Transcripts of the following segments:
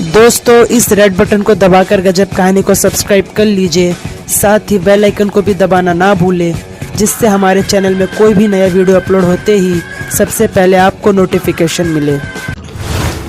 दोस्तों इस red button को दबाकर गजब कहानी को सब्सक्राइब कर लीजिए, साथ ही बेल आइकन को भी दबाना ना भूलें, जिससे हमारे चैनल में कोई भी नया वीडियो अपलोड होते ही सबसे पहले आपको नोटिफिकेशन मिले।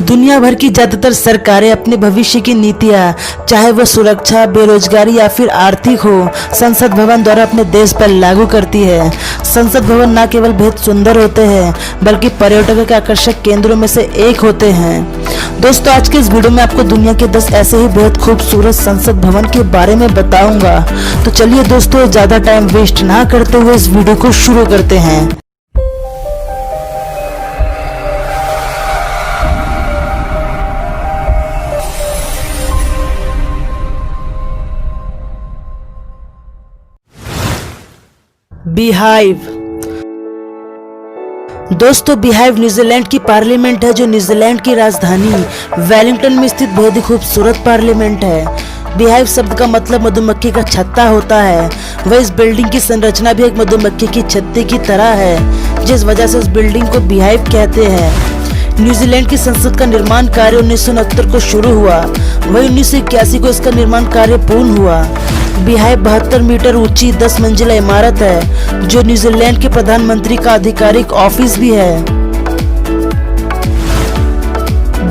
दुनिया भर की ज़्यादातर सरकारें अपने भविष्य की नीतियाँ, चाहे वह सुरक्षा, बेरोजगारी या फिर आर्थिक हो, संसद भवन द्वारा अपने देश पर लागू करती है। संसद भवन न केवल बेहद सुंदर होते हैं बल्कि पर्यटकों के आकर्षक केंद्रों में से एक होते हैं। दोस्तों आज के इस वीडियो में आपको दुनिया के 10 ऐसे ही बेहद खूबसूरत संसद भवन के बारे में बताऊंगा। तो चलिए दोस्तों ज़्यादा टाइम वेस्ट ना करते हुए इस वीडियो को शुरू करते हैं। बीहाइव। दोस्तों बीहाइव न्यूजीलैंड की पार्लियामेंट है, जो न्यूजीलैंड की राजधानी वेलिंगटन में स्थित बेहद ही खूबसूरत पार्लियामेंट है। बीहाइव शब्द का मतलब मधुमक्खी का छत्ता होता है। वह इस बिल्डिंग की संरचना भी एक मधुमक्खी की छत्ते की तरह है, जिस वजह से इस बिल्डिंग को बीहाइव कहते हैं। न्यूजीलैंड की संसद का निर्माण कार्य 1969 को शुरू हुआ, वही 1981 को इसका निर्माण कार्य पूर्ण हुआ। बीहाइव 72 मीटर ऊंची 10 मंजिला इमारत है, जो न्यूजीलैंड के प्रधानमंत्री का आधिकारिक ऑफिस भी है।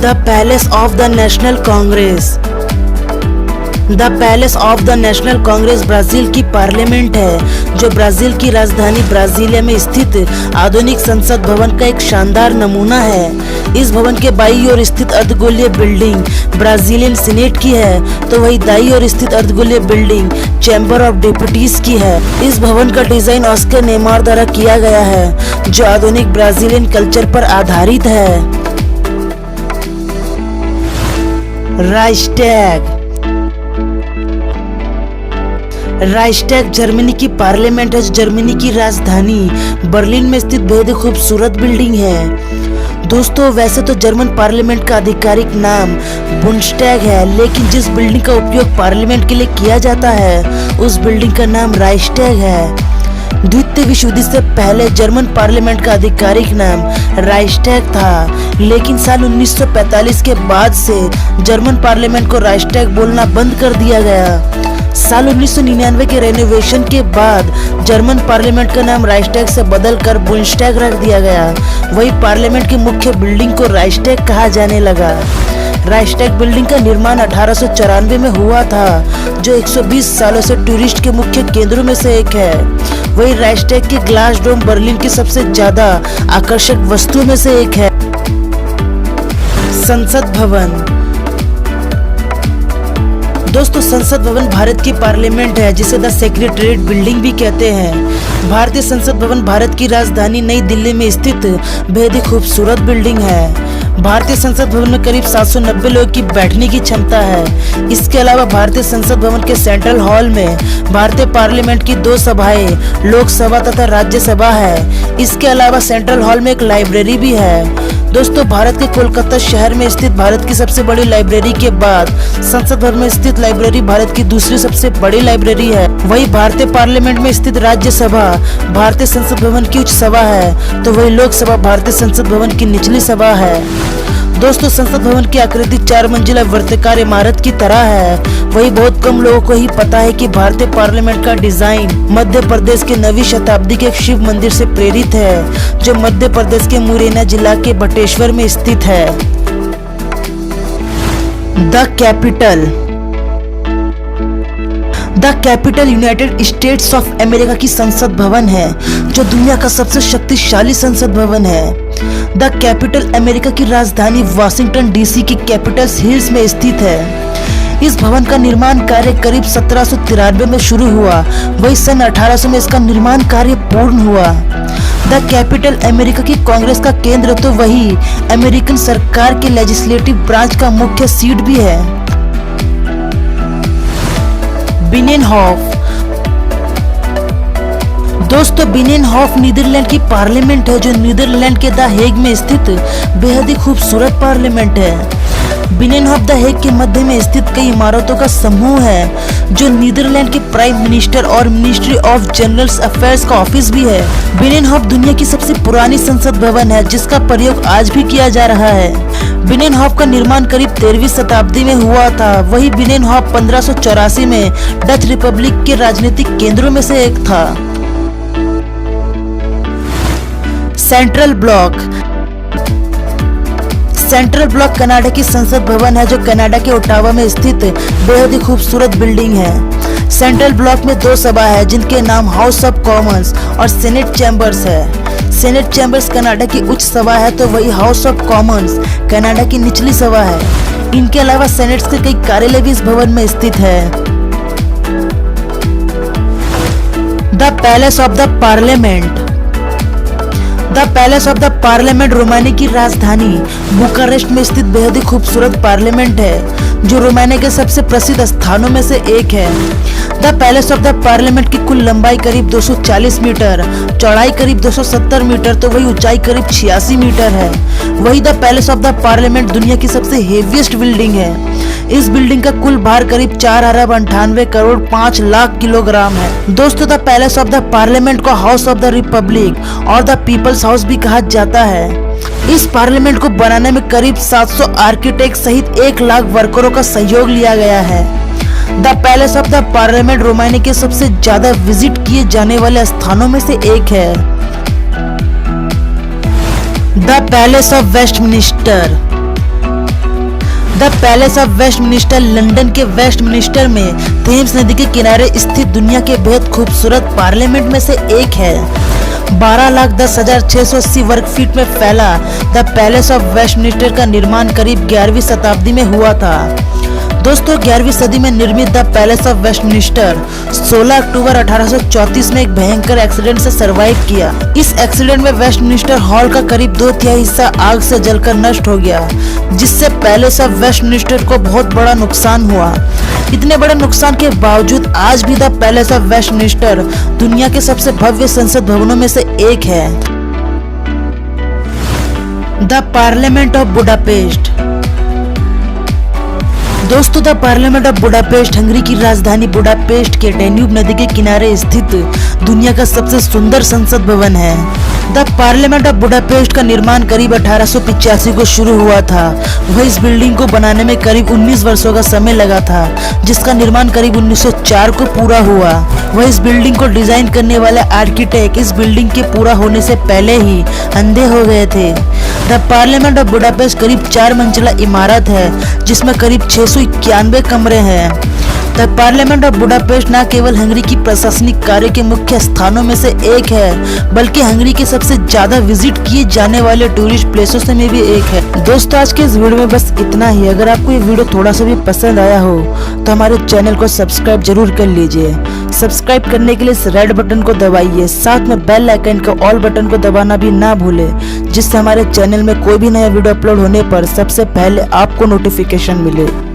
The palace of the national Congress. The palace of the national Congress Brazil की पार्लियामेंट है, जो ब्राजील की राजधानी ब्राजीलिया में स्थित आधुनिक संसद भवन का एक शानदार नमूना है। इस भवन के बाईं ओर स्थित अर्धगोलीय बिल्डिंग ब्राजीलियन सीनेट की है, तो वही दाईं ओर स्थित अर्धगोलीय बिल्डिंग चैम्बर ऑफ डेप्यूटीज की है। इस भवन का डिजाइन ऑस्कर नेमार द्वारा किया गया है, जो आधुनिक ब्राजीलियन कल्चर पर आधारित है। राइक्सटैग। राइक्सटैग जर्मनी की पार्लियामेंट है, जो जर्मनी की राजधानी बर्लिन में स्थित बेहद खूबसूरत बिल्डिंग है। दोस्तों वैसे तो जर्मन पार्लियामेंट का आधिकारिक नाम बुंडस्टैग है, लेकिन जिस बिल्डिंग का उपयोग पार्लियामेंट के लिए किया जाता है उस बिल्डिंग का नाम राइक्सटैग है। द्वितीय विश्व युद्ध से पहले जर्मन पार्लियामेंट का आधिकारिक नाम राइक्सटैग था, लेकिन साल 1945 के बाद से जर्मन पार्लियामेंट को राइक्सटैग बोलना बंद कर दिया गया। साल 1999 के रेनोवेशन के बाद जर्मन पार्लियामेंट का नाम राइक्सटैग से बदलकर बुंडस्टैग रख दिया गया। वही पार्लियामेंट की मुख्य बिल्डिंग को राइक्सटैग कहा जाने लगा। राइक्सटैग बिल्डिंग का निर्माण 1894 में हुआ था, जो 120 सालों से टूरिस्ट के मुख्य केंद्रों में से एक है। वही राइक्सटैग के ग्लास डोम बर्लिन की सबसे ज्यादा आकर्षक वस्तुओं में से एक है। संसद भवन। दोस्तों संसद भवन भारत की पार्लियामेंट है, जिसे द सेक्रेटेरिएट बिल्डिंग भी कहते हैं। भारतीय संसद भवन भारत की राजधानी नई दिल्ली में स्थित बेहद ही खूबसूरत बिल्डिंग है। भारतीय संसद भवन में करीब 790 लोगों की बैठने की क्षमता है। इसके अलावा भारतीय संसद भवन के सेंट्रल हॉल में भारतीय पार्लियामेंट की 2 सभाएं, लोकसभा तथा राज्यसभा है। इसके अलावा सेंट्रल हॉल में एक लाइब्रेरी भी है। दोस्तों भारत के कोलकाता शहर में स्थित भारत की सबसे बड़ी लाइब्रेरी के बाद संसद भवन में स्थित लाइब्रेरी भारत की दूसरी सबसे बड़ी लाइब्रेरी है। वही भारतीय पार्लियामेंट में स्थित राज्यसभा भारतीय संसद भवन की उच्च सभा है, तो वही लोकसभा भारतीय संसद भवन की निचली सभा है। दोस्तों संसद भवन की आकृति 4 मंजिला वर्तिकार इमारत की तरह है। वही बहुत कम लोगों को ही पता है कि भारतीय पार्लियामेंट का डिजाइन मध्य प्रदेश के 9वीं शताब्दी के एक शिव मंदिर से प्रेरित है, जो मध्य प्रदेश के मुरैना जिला के बटेश्वर में स्थित है। The capital. The capital United states of America की संसद भवन है, जो दुनिया का सबसे शक्तिशाली संसद भवन है। द कैपिटल अमेरिका की राजधानी वाशिंगटन डीसी की कैपिटल हिल्स में स्थित है। इस भवन का निर्माण कार्य करीब 1793 में शुरू हुआ, वही सन 1800 में इसका निर्माण कार्य पूर्ण हुआ। द कैपिटल अमेरिका की कांग्रेस का केंद्र, तो वही अमेरिकन सरकार के लेजिस्लेटिव ब्रांच का मुख्य सीट भी है। बिनेनहॉफ। दोस्तों बिनेनहॉफ नीदरलैंड की पार्लियामेंट है, जो नीदरलैंड के द हेग में स्थित बेहद ही खूबसूरत पार्लियामेंट है। बिनेनहॉफ द हेग के मध्य में स्थित कई इमारतों का समूह है जो नीदरलैंड के प्राइम मिनिस्टर और मिनिस्ट्री ऑफ जनरल अफेयर्स का ऑफिस भी है। बिनेनहॉफ दुनिया की सबसे पुरानी संसद भवन है जिसका प्रयोग आज भी किया जा रहा है। बिनेनहॉफ का निर्माण करीब 13वीं शताब्दी में हुआ था। वही बिनेनहॉफ 1584 में डच रिपब्लिक के राजनीतिक केंद्रों में से एक था। सेंट्रल ब्लॉक कनाडा की संसद भवन है जो कनाडा के ओटावा में स्थित बेहद ही खूबसूरत बिल्डिंग है। सेंट्रल ब्लॉक में 2 सभा है जिनके नाम हाउस ऑफ कॉमन्स और सेनेट चैम्बर्स है। सेनेट चैम्बर्स कनाडा की उच्च सभा है तो वही हाउस ऑफ कॉमन्स कनाडा की निचली सभा है। इनके अलावा सेनेट्स के कई कार्यालय भी इस भवन में स्थित है। The palace of the parliament Romania की राजधानी बुकारेस्ट में स्थित बेहद ही खूबसूरत पार्लियामेंट है जो रोमानिया के सबसे प्रसिद्ध स्थानों में से एक है। The palace of the parliament की कुल लंबाई करीब 240 मीटर, चौड़ाई करीब 270 मीटर तो वही ऊंचाई करीब 86 मीटर है। वही the palace of the parliament दुनिया की सबसे हेवीएस्ट बिल्डिंग है। इस बिल्डिंग का कुल भार करीब 4 अरब 98 करोड़ 5 लाख किलोग्राम है। दोस्तों, the palace of the parliament को हाउस ऑफ द रिपब्लिक और द पीपल्स हाउस भी कहा जाता है। इस पार्लियामेंट को बनाने में करीब 700 आर्किटेक्ट सहित 1 लाख वर्करों का सहयोग लिया गया है। The palace of the parliament Romania के सबसे ज्यादा विजिट किए जाने वाले स्थानों में से एक है। The palace of Westminster London के वेस्टमिनिस्टर में थेम्स नदी के किनारे स्थित दुनिया के बेहद खूबसूरत पार्लियामेंट में से एक है। 12,10,680 वर्ग फीट में फैला द पैलेस ऑफ वेस्टमिनिस्टर का निर्माण करीब 11वीं शताब्दी में हुआ था। दोस्तों, 11वीं सदी में निर्मित द पैलेस ऑफ वेस्टमिनिस्टर 16 अक्टूबर 1834 में एक भयंकर एक्सीडेंट से सरवाइव किया। इस एक्सीडेंट में वेस्टमिनिस्टर हॉल का करीब 2/3 हिस्सा आग से जलकर नष्ट हो गया, जिससे पैलेस ऑफ वेस्टमिनिस्टर को बहुत बड़ा नुकसान हुआ। इतने बड़े नुकसान के बावजूद आज भी द पैलेस ऑफ वेस्टमिनिस्टर दुनिया के सबसे भव्य संसद भवनों में से एक है। द पार्लियामेंट ऑफ बुडापेस्ट दोस्तों, the parliament of Budapest Hungary की राजधानी बुडापेस्ट के डैन्यूब नदी के किनारे स्थित दुनिया का सबसे सुंदर संसद भवन है। द पार्लियामेंट ऑफ बुडापेस्ट का निर्माण करीब 1885 को शुरू हुआ था। वह इस बिल्डिंग को बनाने में करीब 19 वर्षों का समय लगा था, जिसका निर्माण करीब 1904 को पूरा हुआ। वह इस बिल्डिंग को डिजाइन करने वाले आर्किटेक्ट इस बिल्डिंग के पूरा होने से पहले ही अंधे हो गए थे। द पार्लियामेंट ऑफ बुडापेस्ट करीब 4 मंजिला इमारत है जिसमें करीब 691 कमरे हैं। द पार्लियामेंट ऑफ बुडापेस्ट न केवल हंगरी की प्रशासनिक कार्य के मुख्य स्थानों में से एक है, बल्कि हंगरी के सबसे ज्यादा विजिट किए जाने वाले टूरिस्ट प्लेसों में भी एक है। दोस्तों, आज के इस वीडियो में बस इतना ही। अगर आपको ये वीडियो थोड़ा सा भी पसंद आया हो तो हमारे चैनल को सब्सक्राइब जरूर कर लीजिए। सब्सक्राइब करने के लिए इस रेड बटन को दबाइए, साथ में बेल आइकन का ऑल बटन को दबाना भी ना भूले, जिससे हमारे चैनल में कोई भी नया वीडियो अपलोड होने पर सबसे पहले आपको नोटिफिकेशन मिले।